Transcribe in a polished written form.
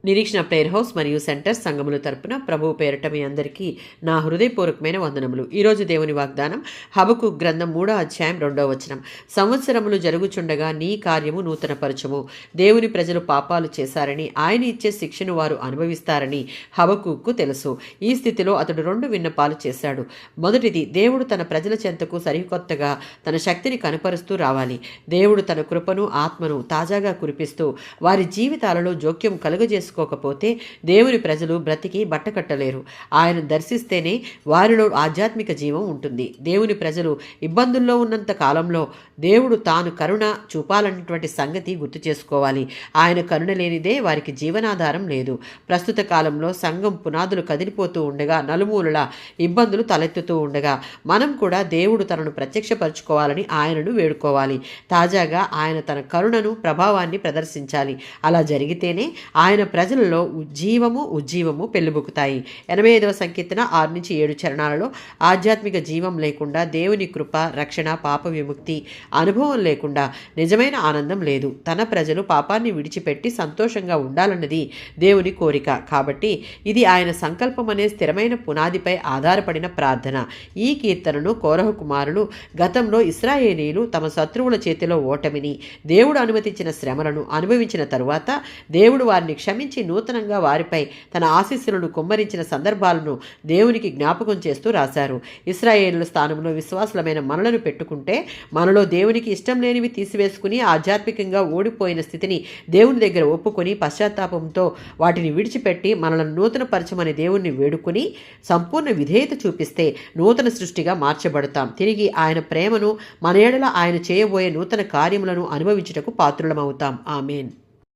నిరీక్షణ prayer house మరియు centre సంఘముల తరపున ప్రభువు పేరట మీ అందరికీ నా హృదయపూర్వకమైన వందనములు. ఈరోజు దేవుని వాగ్దానం హబక్కు గ్రంథం 3వ అధ్యాయం 2వ వచనం. సంవత్సరములు జరుగుచుండగా నీ కార్యము నూతనపరచుము. దేవుని ప్రజలు పాపాలు చేశారని, ఆయన ఇచ్చే శిక్షను వారు అనుభవిస్తారని హబక్కుకు తెలుసు. ఈ స్థితిలో అతడు 2 విన్నపాలు చేశాడు. మొదటిది, దేవుడు తన ప్రజల చెంతకు సరికొత్తగా తన శక్తిని కనపరుస్తూ రావాలి. దేవుడు తన కృపను ఆత్మను తాజాగా కురిపిస్తూ వారి జీవితాలలో జోక్యం కలుగజేసుకోకపోతే దేవుని ప్రజలు బ్రతికి బట్టకట్టలేరు. ఆయన దర్శిస్తేనే వారిలో ఆధ్యాత్మిక జీవం ఉంటుంది. దేవుని ప్రజలు ఇబ్బందుల్లో ఉన్నంత కాలంలో దేవుడు తాను కరుణ చూపాలన్నటువంటి సంగతి గుర్తు చేసుకోవాలి. ఆయన కరుణ లేనిదే వారికి జీవనాధారం లేదు. ప్రస్తుత కాలంలో సంఘం పునాదులు కదిలిపోతూ ఉండగా, నలుమూలల ఇబ్బందులు తలెత్తుతూ ఉండగా మనం కూడా దేవుడు తనను ప్రత్యక్షపరచుకోవాలని ఆయనను వేడుకోవాలి. తాజాగా ఆయన తన కరుణను ప్రభావాన్ని ప్రదర్శించాలి. అలా జరిగితేనే ఆయన ప్రజలలో ఉజ్జీవము పెళ్ళుబుకుతాయి. 85వ సంకీర్తన 6-7 చరణాలలో ఆధ్యాత్మిక జీవం లేకుండా, దేవుని కృప, రక్షణ, పాప విముక్తి అనుభవం లేకుండా నిజమైన ఆనందం లేదు. తన ప్రజలు పాపాన్ని విడిచిపెట్టి సంతోషంగా ఉండాలన్నది దేవుని కోరిక. కాబట్టి ఇది ఆయన సంకల్పం అనే స్థిరమైన పునాదిపై ఆధారపడిన ప్రార్థన. ఈ కీర్తనను కోరహు కుమారులు గతంలో ఇశ్రాయేలీయులు తమ శత్రువుల చేతిలో ఓటమిని, దేవుడు అనుమతించిన శ్రమలను అనుభవించిన తరువాత దేవుడు వారిని క్షమించి నూతనంగా వారిపై తన ఆశీస్సులను కుమ్మరించిన సందర్భాలను దేవునికి జ్ఞాపకం చేస్తూ రాశారు. ఇశ్రాయేలుల స్థానంలో విశ్వాసులమైన మనలను పెట్టుకుంటే, మనలో దేవునికి ఇష్టం లేనివి తీసివేసుకుని ఆధ్యాత్మికంగా ఓడిపోయిన స్థితిని దేవుని దగ్గర ఒప్పుకొని పశ్చాత్తాపంతో వాటిని విడిచిపెట్టి మనలను నూతనపరచమని దేవుణ్ణి వేడుకుని సంపూర్ణ విధేయత చూపిస్తే నూతన సృష్టిగా మార్చబడతాం. తిరిగి ఆయన ప్రేమను, మన ఎడల ఆయన చేయబోయే నూతన కార్యములను అనుభవించుటకు పాత్రులమవుతాం. ఆమేన్.